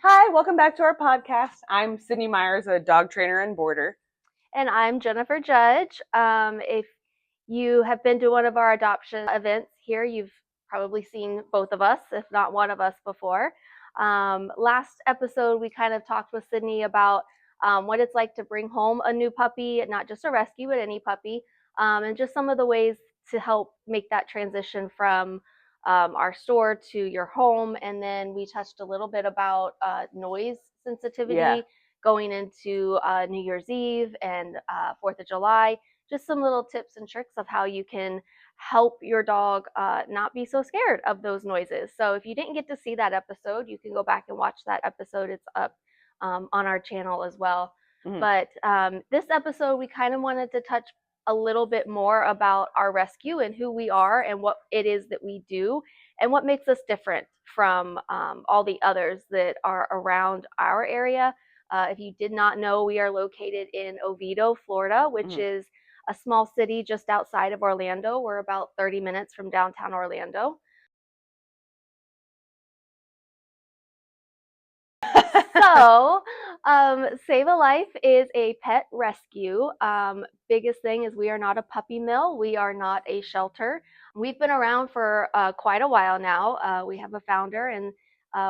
Hi, welcome back to our podcast. I'm Sydney Myers, a dog trainer and boarder. And I'm Jennifer Judge. If you have been to one of our adoption events here, you've probably seen both of us, if not one of us before. Last episode, we kind of talked with Sydney about what it's like to bring home a new puppy, not just a rescue, but any puppy, and just some of the ways to help make that transition from our store to your home. And then we touched a little bit about noise Yeah. sensitivity going into New Year's Eve and 4th of July. Just some little tips and tricks of how you can help your dog not be so scared of those noises. So if you didn't get to see that episode, you can go back and watch that episode. It's up on our channel as well. Mhm. But this episode, we kind of wanted to touch a little bit more about our rescue and who we are and what it is that we do and what makes us different from all the others that are around our area. If you did not know, we are located in Oviedo, Florida, which Mhm. is a small city just outside of Orlando. We're about 30 minutes from downtown Orlando. So, Save a Life is a pet rescue. Biggest thing is we are not a puppy mill. We are not a shelter. We've been around for quite a while now. We have a founder, and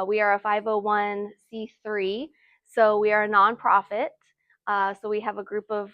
we are a 501c3. So we are a nonprofit. So we have a group of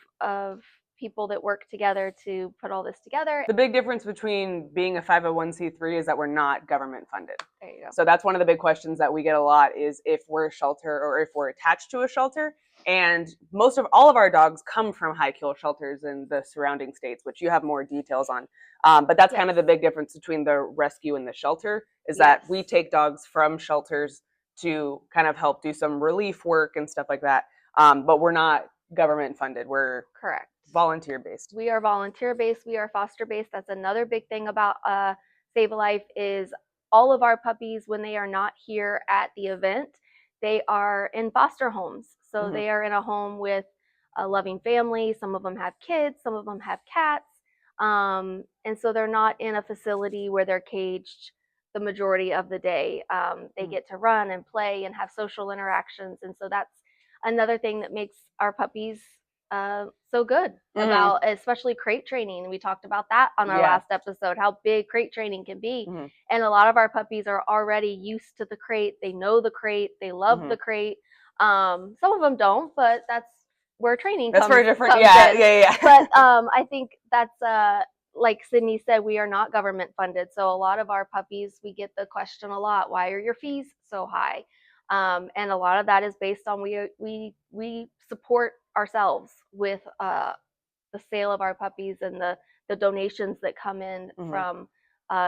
people that work together to put all this together. The big difference between being a 501c3 is that we're not government funded. There you go. So that's one of the big questions that we get a lot is if we're a shelter or if we're attached to a shelter. And most of all of our dogs come from high kill shelters in the surrounding states, which you have more details on. But that's kind of the big difference between the rescue and the shelter is that we take dogs from shelters to kind of help do some relief work and stuff like that. But we're not government funded. We're correct. Volunteer based. We are volunteer based. We are foster based. That's another big thing about Save a Life is all of our puppies, when they are not here at the event, they are in foster homes. So they are in a home with a loving family. Some of them have kids. Some of them have cats. And so they're not in a facility where they're caged the majority of the day. They get to run and play and have social interactions. And so that's another thing that makes our puppies so good about especially crate training. We talked about that on our last episode, how big crate training can be. And a lot of our puppies are already used to the crate. They know the crate. They love the crate. Some of them don't, but that's where training That's comes, for a different, comes yeah, in. yeah, yeah. But I think that's like Sydney said, we are not government funded. So a lot of our puppies, we get the question a lot, why are your fees so high? And a lot of that is based on we support ourselves with the sale of our puppies and the donations that come in from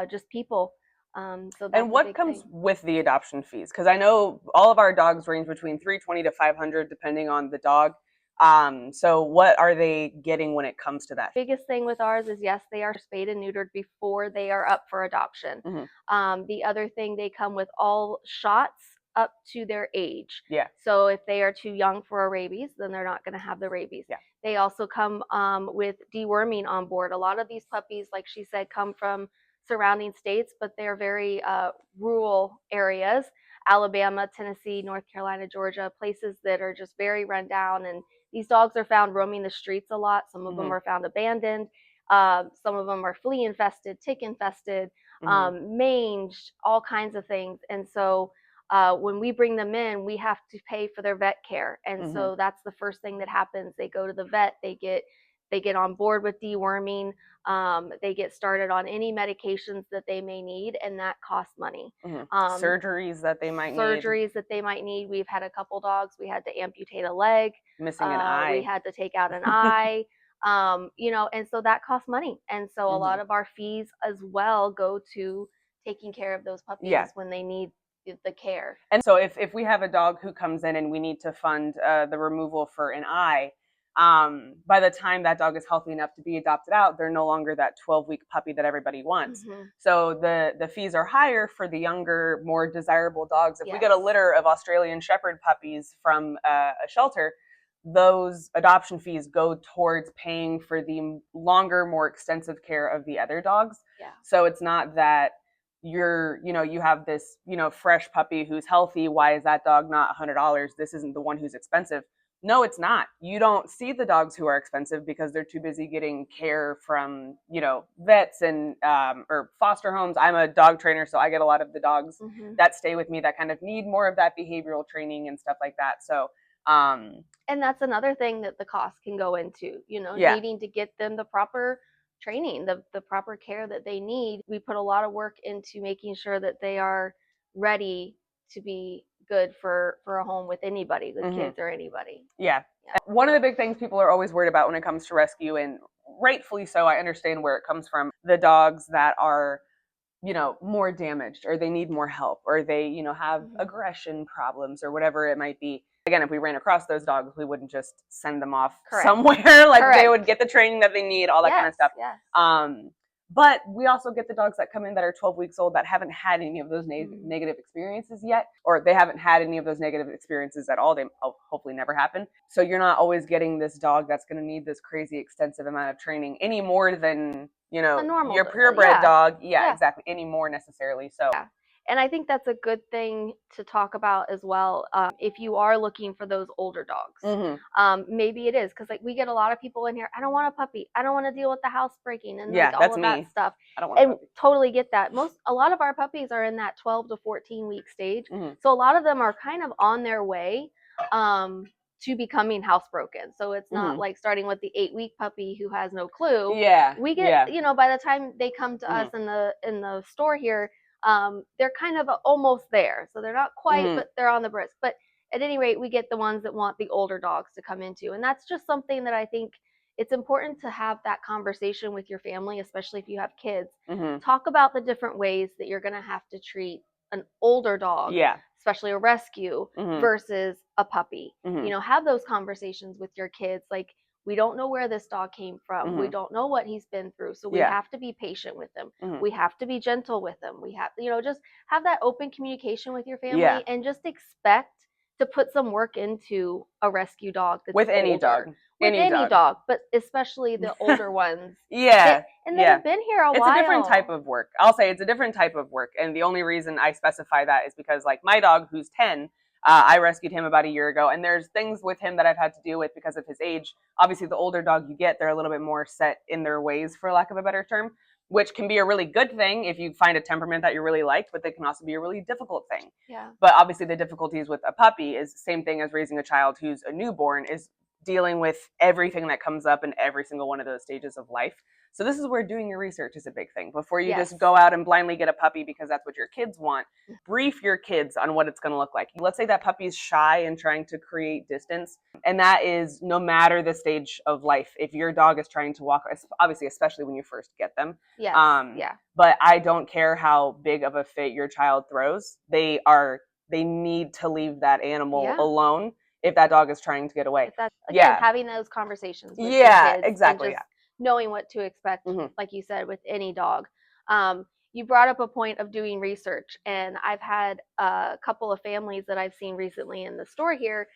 just people. So that's and what comes with the adoption fees? Because I know all of our dogs range between $320 to $500 depending on the dog. So what are they getting when it comes to that? Biggest thing with ours is yes, they are spayed and neutered before they are up for adoption. The other thing, they come with all shots up to their age. Yeah. So if they are too young for a rabies, then they're not going to have the rabies. Yeah. They also come with deworming on board. A lot of these puppies, like she said, come from surrounding states, but they're very rural areas. Alabama, Tennessee, North Carolina, Georgia, places that are just very run down, and these dogs are found roaming the streets a lot. Some of them are found abandoned. Some of them are flea infested, tick infested, manged, all kinds of things. And so when we bring them in, we have to pay for their vet care. And so that's the first thing that happens. They go to the vet, they get on board with deworming. They get started on any medications that they may need, and that costs money. Surgeries that they might need. We've had a couple dogs. We had to amputate a leg. Missing an eye. We had to take out an eye. And so that costs money. And so a lot of our fees as well go to taking care of those puppies when they need the care. And so if we have a dog who comes in and we need to fund the removal for an eye, by the time that dog is healthy enough to be adopted out, they're no longer that 12-week puppy that everybody wants. So the fees are higher for the younger, more desirable dogs. If we get a litter of Australian Shepherd puppies from a shelter, those adoption fees go towards paying for the longer, more extensive care of the other dogs. So it's not that you have this, fresh puppy who's healthy. Why is that dog not $100? This isn't the one who's expensive. No, it's not. You don't see the dogs who are expensive because they're too busy getting care from, vets and or foster homes. I'm a dog trainer, so I get a lot of the dogs that stay with me that kind of need more of that behavioral training and stuff like that. So, and that's another thing that the cost can go into, needing to get them the proper training, the proper care that they need. We put a lot of work into making sure that they are ready to be good for a home with anybody, with kids or anybody. Yeah. One of the big things people are always worried about when it comes to rescue, and rightfully so, I understand where it comes from, the dogs that are, more damaged, or they need more help, or they, have aggression problems or whatever it might be. Again, if we ran across those dogs, we wouldn't just send them off somewhere. Like they would get the training that they need, all that kind of stuff. Yes. But we also get the dogs that come in that are 12 weeks old that haven't had any of those negative experiences yet, or they haven't had any of those negative experiences at all. They hopefully never happen. So you're not always getting this dog that's going to need this crazy extensive amount of training any more than, your purebred dog. Yeah, exactly. Any more necessarily. So. Yeah. And I think that's a good thing to talk about as well. If you are looking for those older dogs, maybe it is because we get a lot of people in here. I don't want a puppy. I don't want to deal with the house breaking and all of that stuff. I don't want a puppy. Totally get that. A lot of our puppies are in that 12 to 14 week stage, so a lot of them are kind of on their way to becoming housebroken. So it's not like starting with the 8-week puppy who has no clue. Yeah, we get by the time they come to us in the store here. They're kind of almost there, so they're not quite, but they're on the brisk. But at any rate, we get the ones that want the older dogs to come into, and that's just something that I think it's important to have that conversation with your family, especially if you have kids. Talk about the different ways that you're going to have to treat an older dog, especially a rescue, versus a puppy. Have those conversations with your kids, like, we don't know where this dog came from. We don't know what he's been through. So we have to be patient with him. We have to be gentle with him. We have, just have that open communication with your family and just expect to put some work into a rescue dog. That's with any dog. With any dog, but especially the older ones. And they've been here a while. It's a different type of work. I'll say it's a different type of work. And the only reason I specify that is because, like, my dog, who's 10, I rescued him about a year ago, and there's things with him that I've had to deal with because of his age. Obviously, the older dog you get, they're a little bit more set in their ways, for lack of a better term, which can be a really good thing if you find a temperament that you really liked, but they can also be a really difficult thing. But obviously, the difficulties with a puppy is the same thing as raising a child who's a newborn, is dealing with everything that comes up in every single one of those stages of life. So this is where doing your research is a big thing. Before you just go out and blindly get a puppy because that's what your kids want, brief your kids on what it's going to look like. Let's say that puppy is shy and trying to create distance. And that is no matter the stage of life. If your dog is trying to walk, obviously, especially when you first get them. But I don't care how big of a fit your child throws. They need to leave that animal alone if that dog is trying to get away. Having those conversations with your kids. Exactly. Knowing what to expect, like you said, with any dog. You brought up a point of doing research, and I've had a couple of families that I've seen recently in the store here.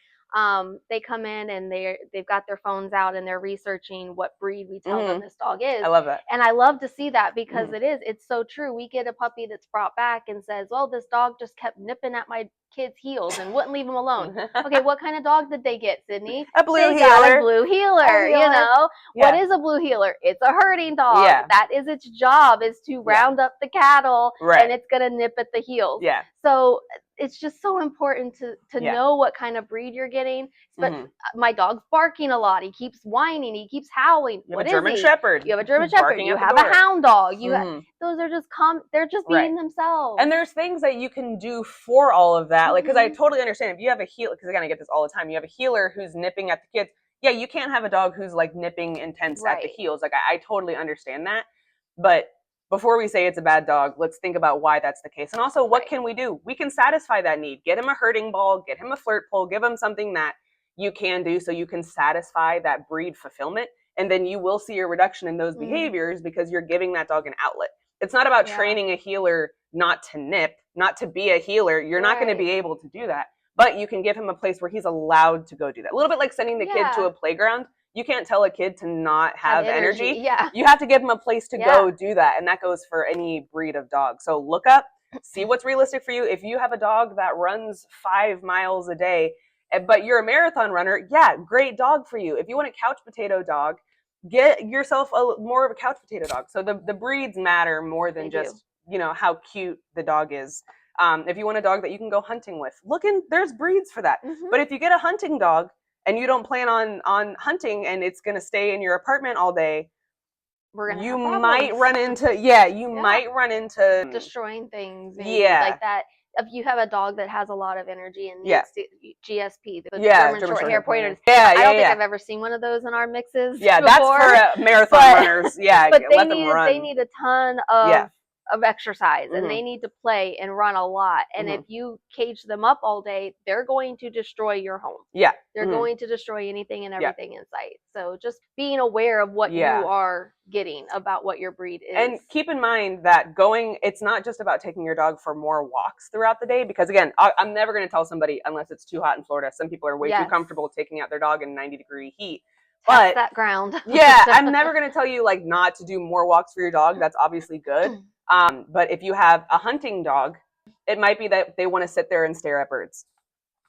They come in and they've got their phones out and they're researching what breed we tell them this dog is. I love that. And I love to see that because it's so true. We get a puppy that's brought back and says, well, this dog just kept nipping at my kid's heels and wouldn't leave him alone. Okay, what kind of dog did they get, Sydney? A blue heeler. Got a blue heeler, What is a blue heeler? It's a herding dog. That is its job, is to round up the cattle, and it's going to nip at the heels. So it's just so important to know what kind of breed you're getting. But my dog's barking a lot. He keeps whining. He keeps howling. You have a German Shepherd. You have a German Shepherd. You have a hound dog. Those are just they're just being themselves. And there's things that you can do for all of that. Like, because I totally understand if you have a healer, because again, I get this all the time. You have a healer who's nipping at the kids. Yeah, you can't have a dog who's like nipping intense at the heels. Like, I totally understand that. But before we say it's a bad dog, let's think about why that's the case. And also, what can we do? We can satisfy that need. Get him a herding ball, get him a flirt pole, give him something that you can do so you can satisfy that breed fulfillment. And then you will see a reduction in those behaviors because you're giving that dog an outlet. It's not about training a healer not to nip, not to be a healer. You're not going to be able to do that. But you can give him a place where he's allowed to go do that. A little bit like sending the kid to a playground. You can't tell a kid to not have energy. Yeah. You have to give them a place to Yeah. go do that. And that goes for any breed of dog. So look up, see what's realistic for you. If you have a dog that runs 5 miles a day, but you're a marathon runner, yeah, great dog for you. If you want a couch potato dog, get yourself more of a couch potato dog. So the breeds matter more than just, you know, how cute the dog is. If you want a dog that you can go hunting with, there's breeds for that. But if you get a hunting dog and you don't plan on hunting and it's going to stay in your apartment all day, you might run into might run into destroying things, like that. If you have a dog that has a lot of energy and needs GSP, the German short hair pointers, I don't think I've ever seen one of those in our mixes. Yeah, before, that's for marathon runners. Yeah, but they need a ton of exercise, and they need to play and run a lot. And if you cage them up all day, they're going to destroy your home. Yeah, they're going to destroy anything and everything in sight. So just being aware of what you are getting about what your breed is. And keep in mind that it's not just about taking your dog for more walks throughout the day, because again, I'm never going to tell somebody, unless it's too hot in Florida, some people are way too comfortable taking out their dog in 90-degree heat. But that ground. I'm never going to tell you like not to do more walks for your dog. That's obviously good. But if you have a hunting dog, it might be that they want to sit there and stare at birds.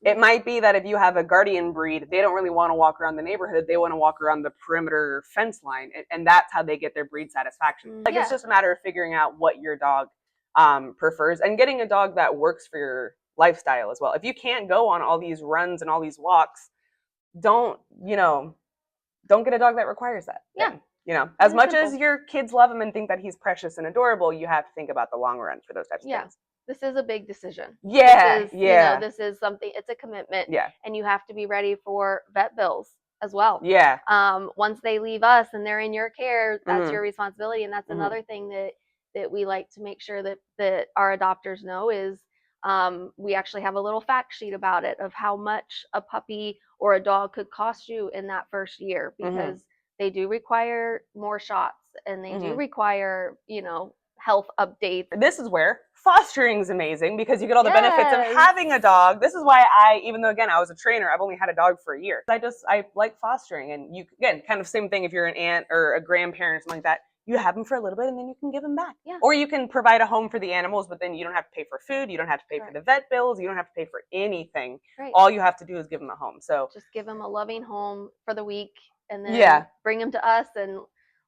It might be that if you have a guardian breed, they don't really want to walk around the neighborhood. They want to walk around the perimeter fence line. And that's how they get their breed satisfaction. Like it's just a matter of figuring out what your dog prefers and getting a dog that works for your lifestyle as well. If you can't go on all these runs and all these walks, don't get a dog that requires that. Yeah. As much as your kids love him and think that he's precious and adorable, you have to think about the long run for those types of things. This is a big decision. This is something, it's a commitment. Yeah. And you have to be ready for vet bills as well. Yeah. Once they leave us and they're in your care, that's your responsibility. And that's another thing that we like to make sure that our adopters know is we actually have a little fact sheet about it of how much a puppy or a dog could cost you in that first year, because they do require more shots and they do require, health updates. This is where fostering is amazing, because you get all the benefits of having a dog. This is why even though again I was a trainer, I've only had a dog for a year. I like fostering, and you again kind of same thing if you're an aunt or a grandparent or something like that. You have them for a little bit and then you can give them back. Yeah. Or you can provide a home for the animals, but then you don't have to pay for food. You don't have to pay for the vet bills. You don't have to pay for anything. Right. All you have to do is give them a home. So just give them a loving home for the week, and then bring them to us and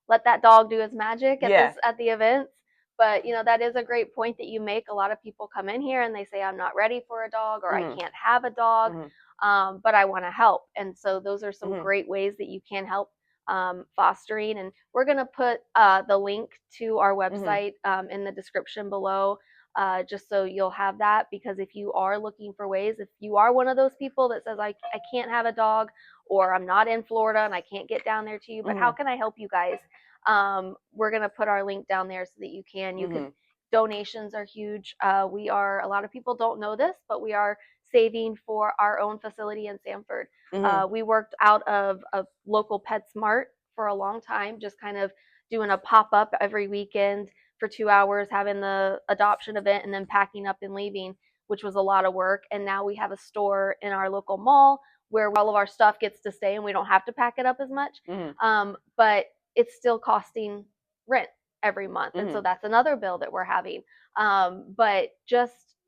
let that dog do its magic at the events. But, that is a great point that you make. A lot of people come in here and they say, I'm not ready for a dog, or I can't have a dog, but I want to help. And so those are some great ways that you can help fostering. And we're going to put the link to our website in the description below, just so you'll have that. Because if you are looking for ways, if you are one of those people that says, I can't have a dog, or I'm not in Florida and I can't get down there to you, but how can I help you guys? We're going to put our link down there so that you can, donations are huge. A lot of people don't know this, but we are saving for our own facility in Sanford. We worked out of a local PetSmart for a long time, just kind of doing a pop-up every weekend for 2 hours, having the adoption event and then packing up and leaving, which was a lot of work. And now we have a store in our local mall where all of our stuff gets to stay and we don't have to pack it up as much. But it's still costing rent every month. And so that's another bill that we're having. But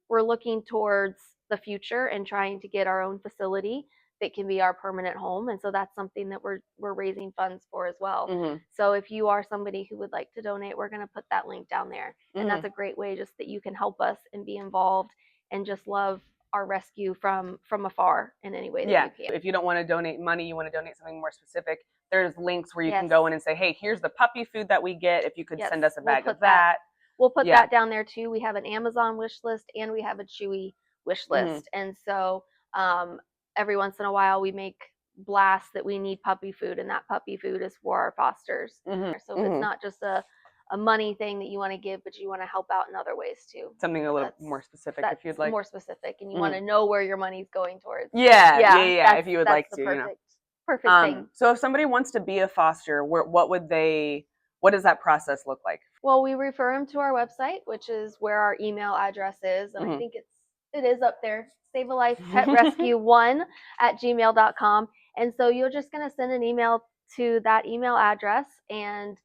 we're looking towards the future and trying to get our own facility that can be our permanent home. And so that's something that we're raising funds for as well. So if you are somebody who would like to donate, we're going to put that link down there. And that's a great way just that you can help us and be involved and just love our rescue from afar in any way that you can. If you don't want to donate money, you want to donate something more specific, there's links where you can go in and say, hey, here's the puppy food that we get. If you could send us a bag of that. We'll put that down there too. We have an Amazon wish list and we have a Chewy wish list. And so every once in a while we make blasts that we need puppy food, and that puppy food is for our fosters. So it's not just a money thing that you want to give, but you want to help out in other ways too. Something a little more specific if you'd like. More specific, and you want to know where your money's going towards. If you would like to. Perfect thing. So if somebody wants to be a foster, what does that process look like? Well, we refer them to our website, which is where our email address is. And I think it is up there, SaveALifePetRescue1 @gmail.com. And so you're just going to send an email to that email address, and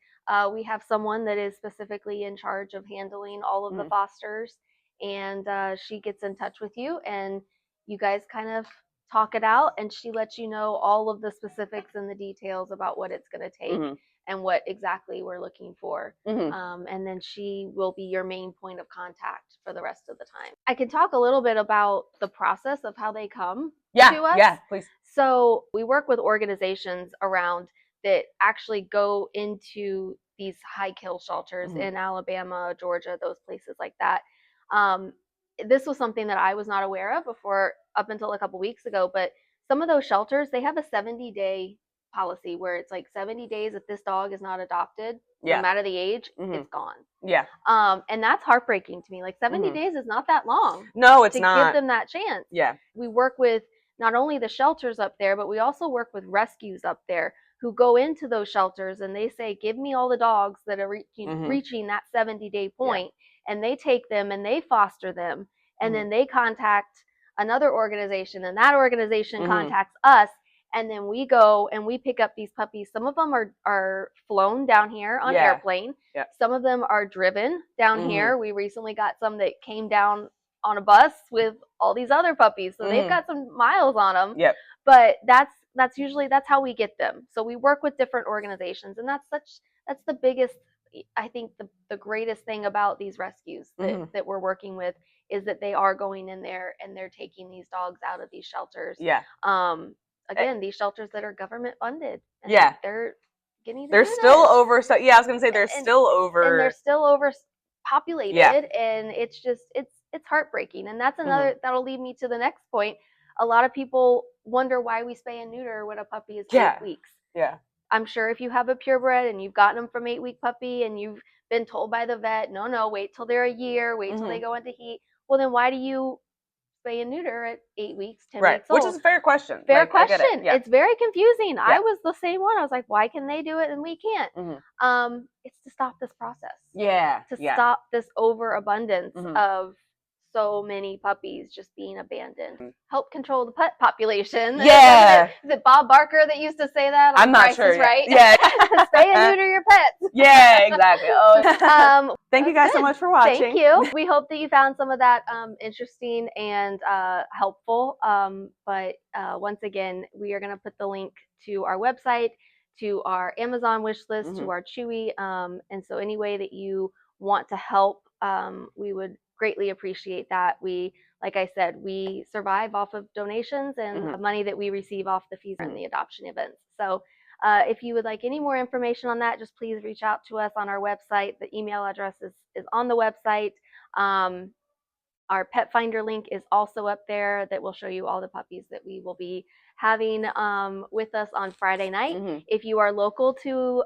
we have someone that is specifically in charge of handling all of the fosters, and she gets in touch with you, and you guys kind of talk it out, and she lets you know all of the specifics and the details about what it's going to take and what exactly we're looking for. And then she will be your main point of contact for the rest of the time. I can talk a little bit about the process of how they come to us. Yeah, please. So we work with organizations around that actually go into these high kill shelters in Alabama, Georgia, those places like that. This was something that I was not aware of before, up until a couple weeks ago, but some of those shelters, they have a 70-day policy where it's like 70 days if this dog is not adopted, no matter the age, it's gone. Yeah. And that's heartbreaking to me. Like 70 days is not that long. No, it's not. To give them that chance. Yeah. We work with not only the shelters up there, but we also work with rescues up there who go into those shelters and they say, give me all the dogs that are reaching that 70-day point. And they take them and they foster them. And then they contact another organization, and that organization contacts us. And then we go and we pick up these puppies. Some of them are flown down here on airplane. Some of them are driven down here. We recently got some that came down on a bus with all these other puppies. So they've got some miles on them. But that's usually, that's how we get them. So we work with different organizations, and that's the biggest, I think the greatest thing about these rescues that we're working with is that they are going in there and they're taking these dogs out of these shelters. Again, these shelters that are government funded. And they're getting. They're still over. So I was gonna say they're still over. And they're still overpopulated, and it's just it's heartbreaking. And that's another that'll lead me to the next point. A lot of people wonder why we spay and neuter when a puppy is 8 weeks. I'm sure if you have a purebred and you've gotten them from 8-week puppy and you've been told by the vet, no, wait till they're a year, wait till they go into heat. Well, then why do you spay and neuter at 8 weeks, 10 weeks old? Which is a fair question. Fair question. It's very confusing. I was the same one. I was like, why can they do it and we can't? It's to stop this process. To stop this overabundance of so many puppies just being abandoned. Help control the pet population. Is it Bob Barker that used to say that? I'm not sure. Right? Spay and neuter your pets. Exactly. Thank you guys so much for watching. Thank you. We hope that you found some of that interesting and helpful. But once again, we are going to put the link to our website, to our Amazon wish list, to our Chewy. And so any way that you want to help, we would greatly appreciate that. Like I said, we survive off of donations and money that we receive off the fees and the adoption events. So if you would like any more information on that, just please reach out to us on our website. The email address is on the website. Our Pet Finder link is also up there that will show you all the puppies that we will be having with us on Friday night. If you are local to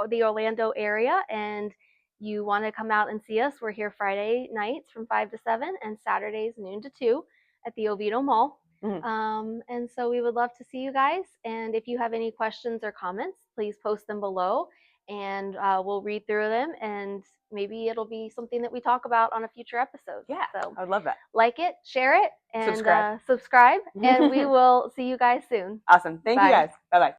the Orlando area and you want to come out and see us, we're here Friday nights from 5 to 7 and Saturdays noon to 2 at the Oviedo Mall. And so we would love to see you guys. And if you have any questions or comments, please post them below and we'll read through them, and maybe it'll be something that we talk about on a future episode. So I would love that. Like it, share it, and subscribe. And we will see you guys soon. Awesome. Thank you guys. Bye-bye.